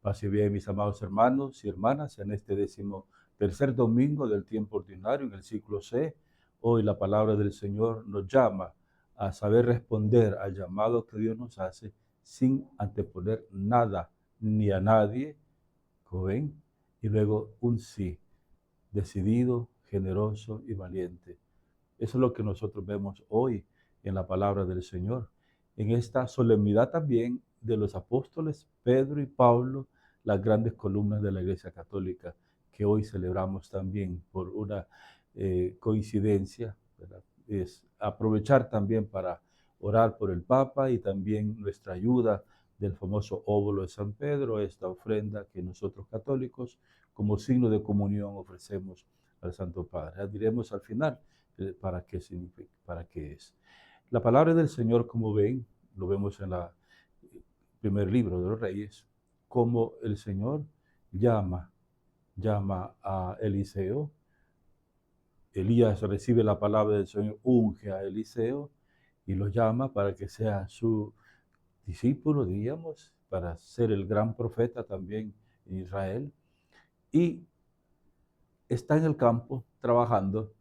Así bien, mis amados hermanos y hermanas, en este 13º domingo del tiempo ordinario, en el ciclo C, hoy la palabra del Señor nos llama a saber responder al llamado que Dios nos hace sin anteponer nada ni a nadie, joven, y luego un sí, decidido, generoso y valiente. Eso es lo que nosotros vemos hoy en la palabra del Señor. En esta solemnidad también de los apóstoles Pedro y Pablo, las grandes columnas de la Iglesia Católica, que hoy celebramos también por una coincidencia, ¿verdad? Es aprovechar también para orar por el Papa y también nuestra ayuda del famoso óvulo de San Pedro, esta ofrenda que nosotros católicos como signo de comunión ofrecemos al Santo Padre. Diremos al final para qué significa, para qué es. La palabra del Señor, como ven, lo vemos en el primer libro de los Reyes, como el Señor llama a Eliseo. Elías recibe la palabra del Señor, unge a Eliseo y lo llama para que sea su discípulo, diríamos, para ser el gran profeta también en Israel. Y está en el campo trabajando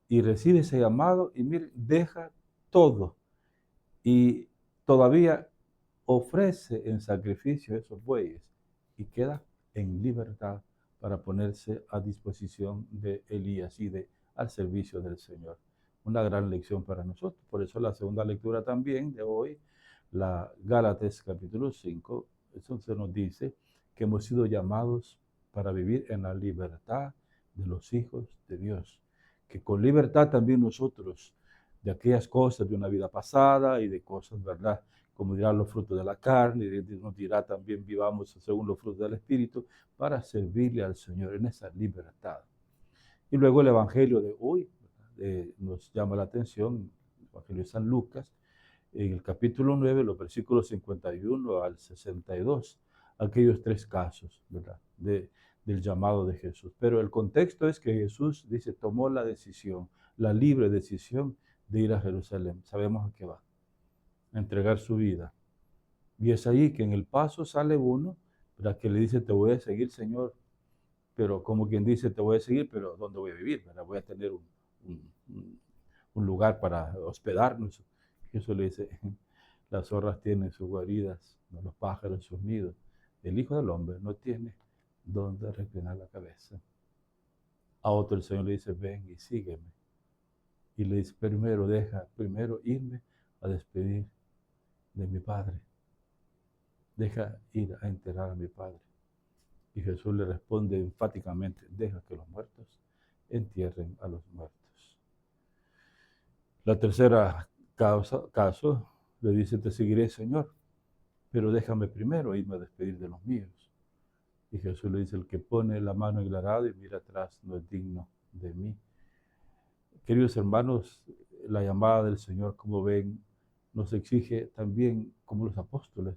y recibe ese llamado y mire, deja todo y todavía ofrece en sacrificio esos bueyes y queda en libertad para ponerse a disposición de Elías y al servicio del Señor. Una gran lección para nosotros. Por eso la segunda lectura también de hoy, la Gálatas capítulo 5, eso se nos dice que hemos sido llamados para vivir en la libertad de los hijos de Dios. Que con libertad también nosotros de aquellas cosas de una vida pasada y de cosas, ¿verdad? Como dirán los frutos de la carne, y nos dirá también vivamos según los frutos del Espíritu para servirle al Señor en esa libertad. Y luego el Evangelio de hoy nos llama la atención, el Evangelio de San Lucas, en el capítulo 9, los versículos 51 al 62, aquellos tres casos, ¿verdad? Del llamado de Jesús. Pero el contexto es que Jesús, dice, tomó la decisión, la libre decisión de ir a Jerusalén. Sabemos a qué va, a entregar su vida. Y es ahí que en el paso sale uno, ¿verdad? Que le dice, te voy a seguir, Señor, pero como quien dice, te voy a seguir, pero ¿dónde voy a vivir? ¿Verdad? Voy a tener un lugar para hospedarnos. Jesús le dice, las zorras tienen sus guaridas, los pájaros sus nidos. El Hijo del Hombre no tiene dónde reclinar la cabeza. A otro el Señor le dice, ven y sígueme. Y le dice, primero irme a despedir de mi Padre. Deja ir a enterrar a mi Padre. Y Jesús le responde enfáticamente, deja que los muertos entierren a los muertos. La tercera caso le dice, te seguiré, Señor, pero déjame primero irme a despedir de los míos. Y Jesús le dice, el que pone la mano en el arado y mira atrás no es digno de mí. Queridos hermanos, la llamada del Señor, como ven, nos exige también, como los apóstoles,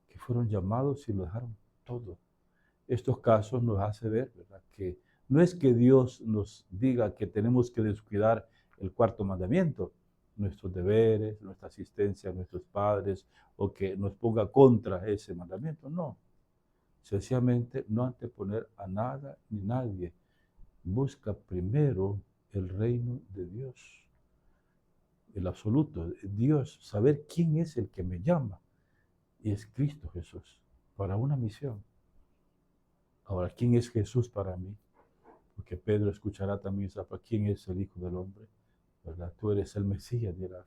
que fueron llamados y lo dejaron todo. Estos casos nos hace ver, ¿verdad?, que no es que Dios nos diga que tenemos que descuidar el cuarto mandamiento, nuestros deberes, nuestra asistencia a nuestros padres, o que nos ponga contra ese mandamiento, no. Sencillamente no anteponer a nada ni nadie. Busca primero el reino de Dios, el absoluto, Dios, saber quién es el que me llama. Y es Cristo Jesús, para una misión. Ahora, ¿quién es Jesús para mí? Porque Pedro escuchará también, ¿para quién es el Hijo del Hombre? ¿Verdad? Tú eres el Mesías, dirá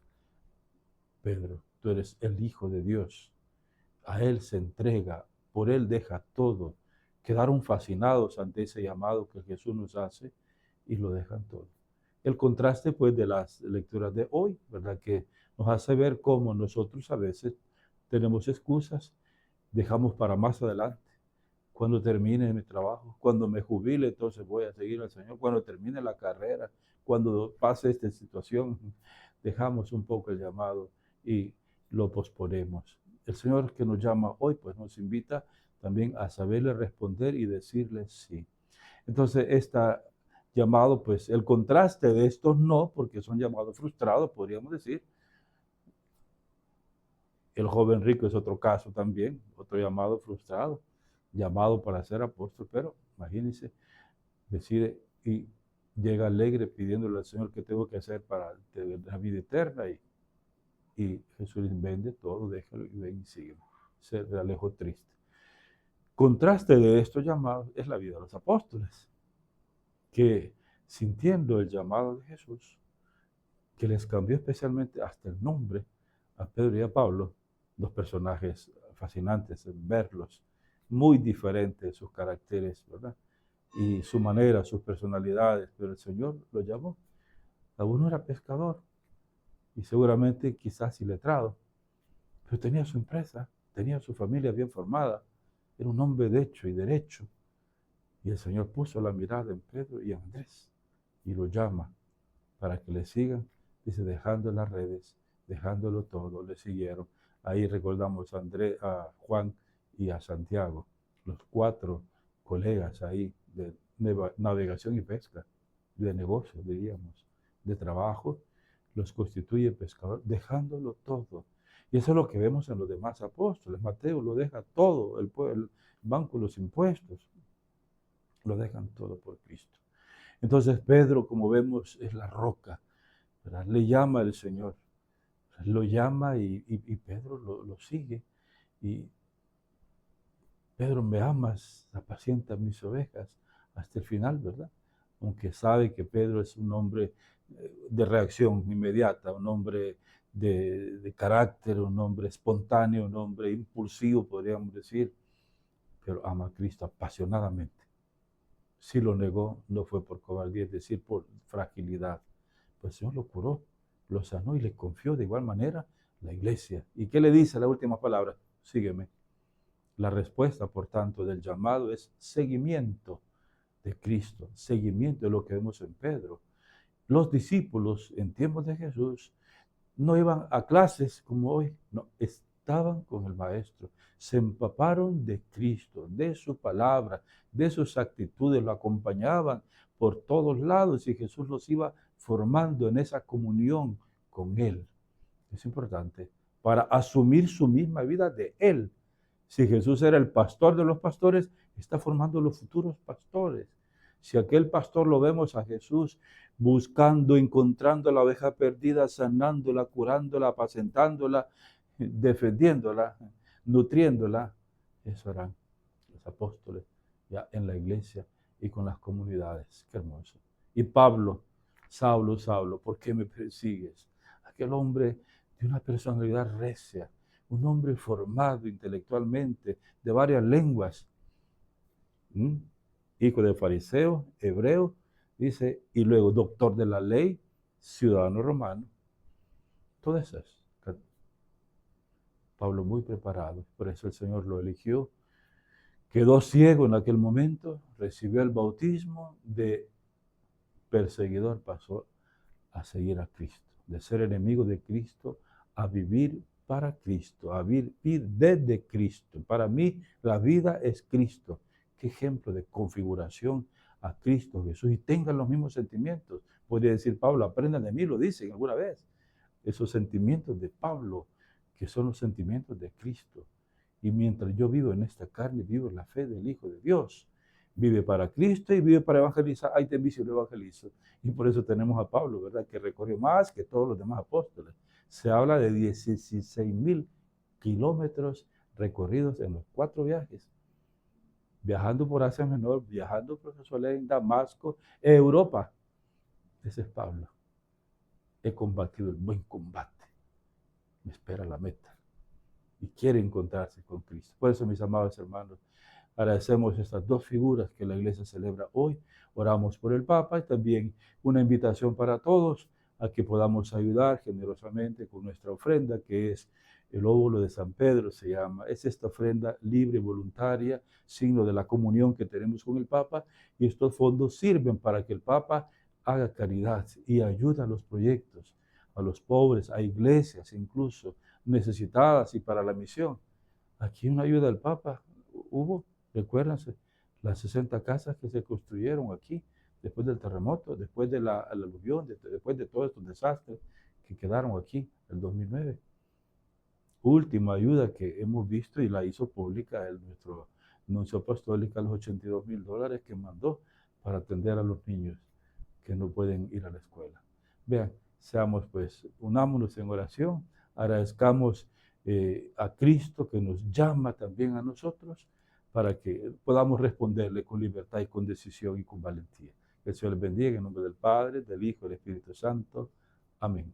Pedro, tú eres el Hijo de Dios. A Él se entrega, por Él deja todo. Quedaron fascinados ante ese llamado que Jesús nos hace y lo dejan todo. El contraste, pues, de las lecturas de hoy, ¿verdad? Que nos hace ver cómo nosotros a veces tenemos excusas, dejamos para más adelante. Cuando termine mi trabajo, cuando me jubile, entonces voy a seguir al Señor. Cuando termine la carrera, cuando pase esta situación, dejamos un poco el llamado y lo posponemos. El Señor que nos llama hoy, pues nos invita también a saberle responder y decirle sí. Entonces, este llamado, pues el contraste de estos no, porque son llamados frustrados, podríamos decir. El joven rico es otro caso también, otro llamado frustrado. llamado para ser apóstol, pero imagínense, decide y llega alegre pidiéndole al Señor qué tengo que hacer para tener la vida eterna, y Jesús les vende todo, déjalo y ven y sígueme. Se le alejó triste. Contraste de estos llamados es la vida de los apóstoles, que sintiendo el llamado de Jesús, que les cambió especialmente hasta el nombre a Pedro y a Pablo, dos personajes fascinantes en verlos, muy diferentes sus caracteres, ¿verdad? Y su manera, sus personalidades, pero el Señor lo llamó. A uno era pescador y seguramente quizás iletrado, pero tenía su empresa, tenía su familia bien formada, era un hombre de hecho y derecho. Y el Señor puso la mirada en Pedro y en Andrés y lo llama para que le sigan. Dice, dejando las redes, dejándolo todo, le siguieron. Ahí recordamos a Juan y a Santiago, los 4 colegas ahí de navegación y pesca, de negocio, diríamos, de trabajo, los constituye pescador, dejándolo todo. Y eso es lo que vemos en los demás apóstoles. Mateo lo deja todo, el banco, los impuestos, lo dejan todo por Cristo. Entonces Pedro, como vemos, es la roca, ¿verdad? Le llama el Señor, lo llama y Pedro lo sigue. Y Pedro, me amas, apacienta mis ovejas hasta el final, ¿verdad? Aunque sabe que Pedro es un hombre de reacción inmediata, un hombre de carácter, un hombre espontáneo, un hombre impulsivo, podríamos decir, pero ama a Cristo apasionadamente. Si lo negó, no fue por cobardía, es decir, por fragilidad. Pues el Señor lo curó, lo sanó y le confió de igual manera la iglesia. ¿Y qué le dice la última palabra? Sígueme. La respuesta, por tanto, del llamado es seguimiento de Cristo, seguimiento de lo que vemos en Pedro. Los discípulos en tiempos de Jesús no iban a clases como hoy, no, estaban con el Maestro, se empaparon de Cristo, de su palabra, de sus actitudes, lo acompañaban por todos lados y Jesús los iba formando en esa comunión con Él. Es importante para asumir su misma vida de Él. Si Jesús era el pastor de los pastores, está formando los futuros pastores. Si aquel pastor lo vemos a Jesús buscando, encontrando la oveja perdida, sanándola, curándola, apacentándola, defendiéndola, nutriéndola, eso harán los apóstoles ya en la iglesia y con las comunidades. Qué hermoso. Y Pablo, Saulo, Saulo, ¿por qué me persigues? Aquel hombre de una personalidad recia, un hombre formado intelectualmente, de varias lenguas, hijo de fariseo, hebreo, dice, y luego doctor de la ley, ciudadano romano. Todas esas. Pablo muy preparado, por eso el Señor lo eligió. Quedó ciego en aquel momento, recibió el bautismo, de perseguidor pasó a seguir a Cristo, de ser enemigo de Cristo a vivir para Cristo, a vivir desde Cristo. Para mí la vida es Cristo. Qué ejemplo de configuración a Cristo Jesús, y tengan los mismos sentimientos. Podría decir Pablo, aprendan de mí, lo dicen alguna vez. Esos sentimientos de Pablo, que son los sentimientos de Cristo. Y mientras yo vivo en esta carne, vivo en la fe del Hijo de Dios. Vive para Cristo y vive para evangelizar. Ahí te envicio, lo evangelizo. Y por eso tenemos a Pablo, ¿verdad? Que recorrió más que todos los demás apóstoles. Se habla de 16,000 kilómetros recorridos en los 4 viajes. Viajando por Asia Menor, viajando por Jerusalén, Damasco, Europa. Ese es Pablo. He combatido el buen combate. Me espera la meta. Y quiere encontrarse con Cristo. Por eso, mis amados hermanos, agradecemos estas 2 figuras que la iglesia celebra hoy. Oramos por el Papa y también una invitación para todos a que podamos ayudar generosamente con nuestra ofrenda, que es el óvulo de San Pedro, se llama. Es esta ofrenda libre y voluntaria, signo de la comunión que tenemos con el Papa, y estos fondos sirven para que el Papa haga caridad y ayude a los proyectos, a los pobres, a iglesias incluso necesitadas y para la misión. Aquí una ayuda del Papa hubo, recuérdense, las 60 casas que se construyeron aquí después del terremoto, después de la aluvión, después de todos estos desastres que quedaron aquí en el 2009. Última ayuda que hemos visto y la hizo pública nuestro Nuncio Apostólica los $82,000 que mandó para atender a los niños que no pueden ir a la escuela. Vean, seamos pues, unámonos en oración, agradezcamos a Cristo que nos llama también a nosotros para que podamos responderle con libertad y con decisión y con valentía. Que el Señor les bendiga en nombre del Padre, del Hijo y del Espíritu Santo. Amén.